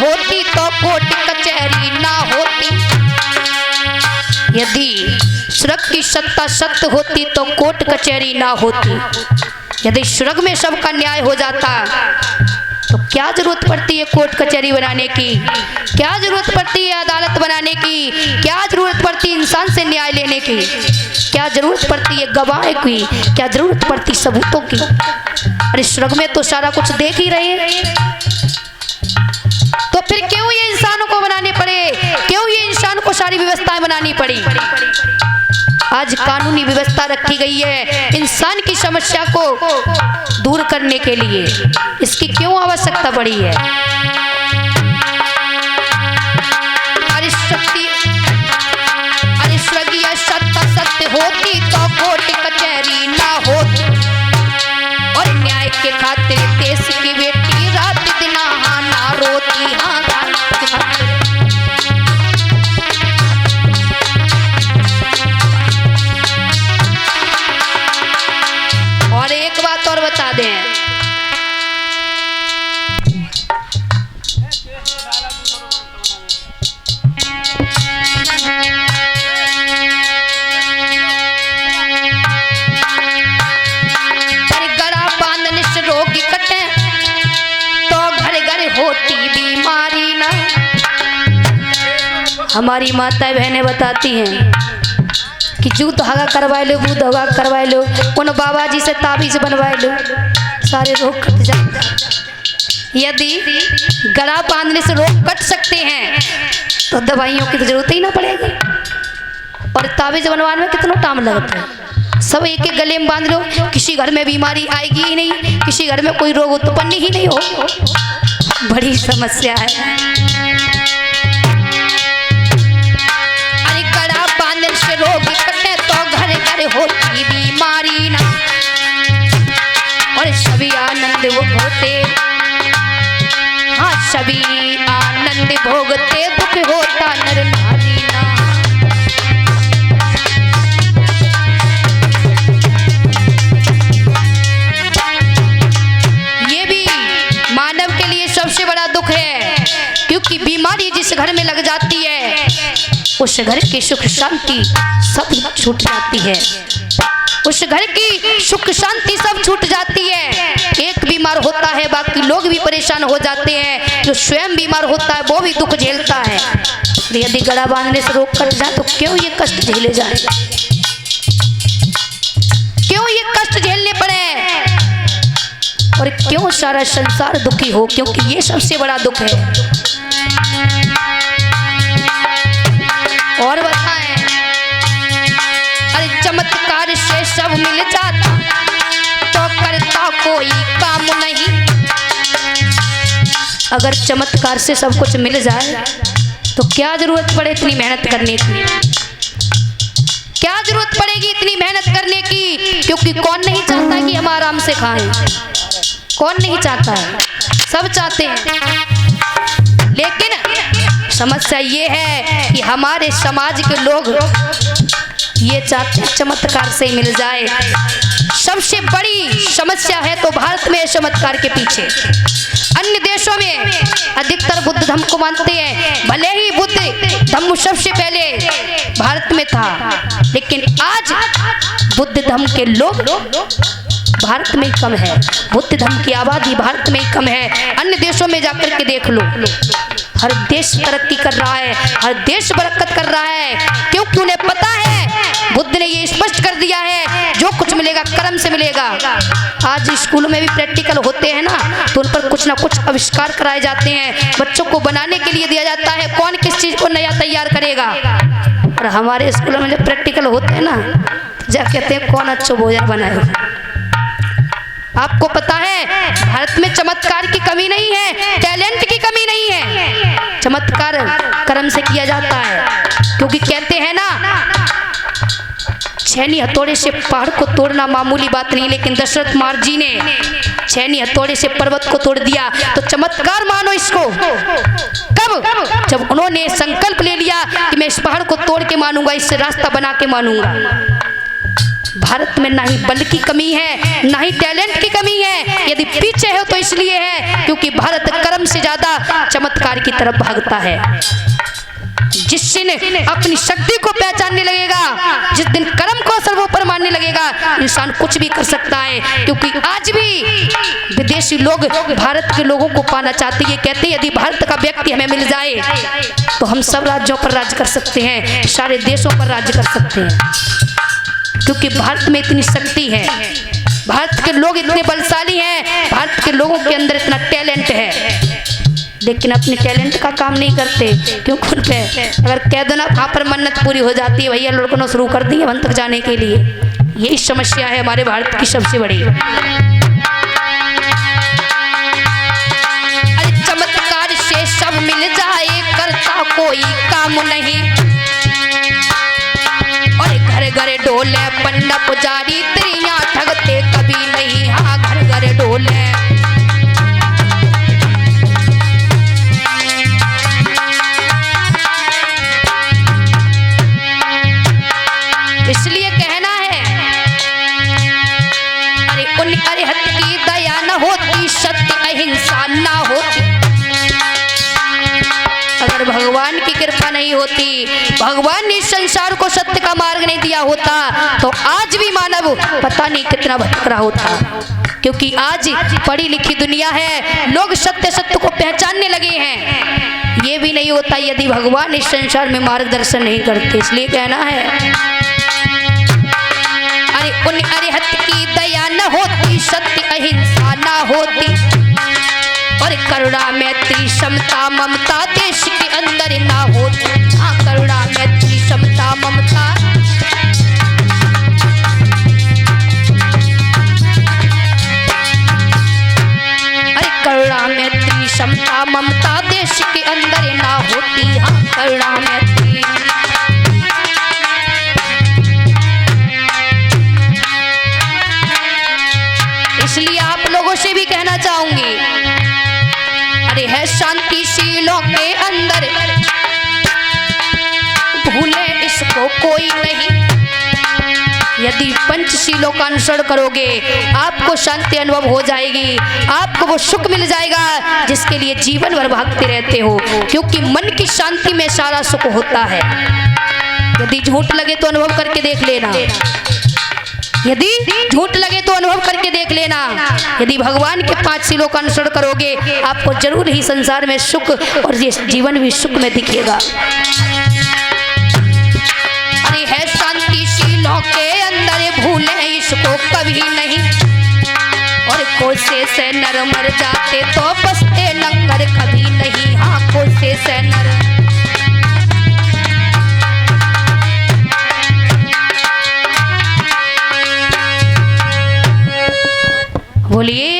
होती तो कोर्ट कचहरी ना होती। यदि स्वर्ग की सत्ता सत्य होती तो कोर्ट कचहरी ना होती। यदि स्वर्ग में सबका न्याय हो जाता तो क्या जरूरत पड़ती है कोर्ट कचहरी बनाने की, क्या जरूरत पड़ती है अदालत बनाने की, क्या जरूरत पड़ती है इंसान से न्याय लेने की, क्या जरूरत पड़ती है गवाह की, क्या जरूरत पड़ती सबूतों की। अरे स्वर्ग में तो सारा कुछ देख ही रहे हैं, तो फिर क्यों ये इंसानों को बनाने पड़े, क्यों ये इंसान को सारी व्यवस्थाएं बनानी पड़ी। आज कानूनी व्यवस्था रखी गई है इंसान की समस्या को दूर करने के लिए, इसकी क्यों आवश्यकता पड़ी है। अरे स्वर्गीय सत्ता सत्य होती तो कोर्ट कचहरी ना होती, और न्याय के खातिर देश की बेटी रात दिन ना रोती। हाँ और एक बात और बता दें, गड़ा बांधने से रोगी कटे तो घर घर होती बीमारी ना। हमारी माताएं बहनें बताती हैं कि जू धागा करवाए लो, बू धागा करवाए लो, उन बाबा जी से ताबीज बनवाए लो, सारे रोग कट जाते। यदि गला बांधने से रोग कट सकते हैं तो दवाइयों की तो जरूरत ही ना पड़ेगी, और ताबीज बनवाने में कितना टाइम लगता है। सब एक एक गले में बांध लो, किसी घर में बीमारी आएगी ही नहीं, किसी घर में कोई रोग उत्पन्न ही नहीं हो। बड़ी समस्या है। से रोग कटे तो घर घर होती बीमारी ना, और सभी आनंद वो होते, हाँ सभी आनंद भोगते, दुख होता नर नारी ना। ये भी मानव के लिए सबसे बड़ा दुख है, क्योंकि बीमारी जिस घर में लग जाती है उस घर की सुख शांति सब छूट जाती है, उस घर की सुख शांति सब छूट जाती है। एक बीमार होता है बाकी लोग भी परेशान हो जाते हैं, जो स्वयं बीमार होता है वो भी दुख झेलता है। यदि गला बांधने से रोग कट जाए तो क्यों ये कष्ट झेले जाए, क्यों ये कष्ट झेलने पड़े, और क्यों सारा संसार दुखी हो, क्योंकि ये सबसे बड़ा दुख है। और बताएं, अरे चमत्कार से सब मिल जाता तो करता कोई काम नहीं। अगर चमत्कार से सब कुछ मिल जाए तो क्या जरूरत पड़े इतनी मेहनत करने की, क्या जरूरत पड़ेगी इतनी मेहनत करने की, क्योंकि कौन नहीं चाहता कि हम आराम से खाएं, कौन नहीं चाहता है, सब चाहते हैं। लेकिन समस्या ये है कि हमारे समाज के लोग ये चाहते हैं चमत्कार से ही मिल जाए। सबसे बड़ी समस्या है तो भारत में चमत्कार के पीछे। अन्य देशों में अधिकतर बुद्ध धर्म को मानते हैं, भले ही बुद्ध धर्म सबसे पहले भारत में था, लेकिन आज बुद्ध धर्म के लोग भारत में ही कम है, बुद्ध धर्म की आबादी भारत में ही कम है। अन्य देशों में जाकर के देख लो, हर देश तरक्की कर रहा है, हर देश बरकत कर रहा है, क्योंकि उन्हें पता है, बुद्ध ने ये स्पष्ट कर दिया है, जो कुछ मिलेगा कर्म से मिलेगा। आज स्कूलों में भी प्रैक्टिकल होते हैं ना, तो उन पर कुछ ना कुछ आविष्कार कराए जाते हैं, बच्चों को बनाने के लिए दिया जाता है, कौन किस चीज को नया तैयार करेगा। और हमारे स्कूलों में जब प्रैक्टिकल होते हैं ना, जब कहते हैं कौन अच्छा भोजन बनाएगा। आपको पता है भारत में चमत्कार की कमी नहीं है, टैलेंट की कमी नहीं है, चमत्कार कर्म से किया जाता है। क्योंकि कहते हैं ना, छेनी हथौड़े से पहाड़ को तोड़ना मामूली बात नहीं, लेकिन दशरथ महाराज जी ने छेनी हथौड़े से पर्वत को तोड़ दिया, तो चमत्कार मानो इसको। कब? जब उन्होंने संकल्प ले लिया कि मैं इस पहाड़ को तोड़ के मानूंगा, इससे रास्ता बना के मानूंगा। भारत में ना ही बल की कमी है, ना ही टैलेंट की कमी है। यदि पीछे हो तो इसलिए है क्योंकि भारत कर्म से ज्यादा चमत्कार की तरफ भागता है। जिस दिन अपनी शक्ति को पहचानने लगेगा, जिस दिन कर्म को सर्वोपरि मानने लगेगा, इंसान कुछ भी कर सकता है। क्योंकि आज भी विदेशी लोग भारत के लोगों को पाना चाहते हैं। कहते हैं यदि भारत का व्यक्ति हमें मिल जाए तो हम सब राज्यों पर राज्य कर सकते हैं, सारे देशों पर राज्य कर सकते हैं। क्योंकि भारत में इतनी शक्ति है, भारत के लोग इतने बलशाली हैं, भारत के लोगों के अंदर इतना टैलेंट है, लेकिन अपने टैलेंट का काम नहीं करते। क्योंकि उन पे अगर कह दो ना वहाँ पर मन्नत पूरी हो जाती है, भैया लड़कों शुरू कर दी है वन तक जाने के लिए। यही समस्या है हमारे भारत की सबसे बड़ी। अरे चमत्कार से सब मिल जाए, करता कोई काम नहीं। और घर घर डोले पन्ना पुजारी, त्रियां ठगते कभी नहीं। हाँ घर घर डोले। इसलिए कहना है अरे हत की दया न होती, सत्य अहिंसा ना होती। अगर भगवान की कृपा नहीं होती, भगवान ने इस संसार को सत्य का मार्ग नहीं दिया होता, तो आज भी मानव पता नहीं कितना भटक रहा होता। क्योंकि आज पढ़ी लिखी दुनिया है, लोग सत्य सत्य को पहचानने लगे हैं। ये भी नहीं होता यदि भगवान इस संसार में मार्गदर्शन नहीं करते। इसलिए कहना है अरे हत की दया न होती, सत्य अहिंसा ना होती। और करुणा मैत्री समता ममता देश के अंदर ना होती। हाँ करुणा मैत्री समता ममता। अरे करुणा मैत्री समता ममता देश के अंदर ना होती। हाँ करुणा मैत्री। इसलिए आप लोगों से भी कहना चाहूंगी, अरे है शांतिशीलों के अंदर, भूले इसको कोई नहीं। यदि पंचशीलों का अनुसरण करोगे आपको शांति अनुभव हो जाएगी, आपको वो सुख मिल जाएगा जिसके लिए जीवन भर भागते रहते हो। क्योंकि मन की शांति में सारा सुख होता है। यदि झूठ लगे तो अनुभव करके देख लेना, यदि झूठ लगे तो अनुभव करके देख लेना। यदि भगवान के 5 शीलों का अनुसरण करोगे आपको जरूर ही संसार में सुख और ये जीवन भी सुख में दिखेगा। अरे है शांतिशीलों के अंदर, भूले इसको कभी नहीं। और कोसे से नर मर जाते तो बसते लंगर कभी नहीं। हाँ कोसे से नर। बोलिए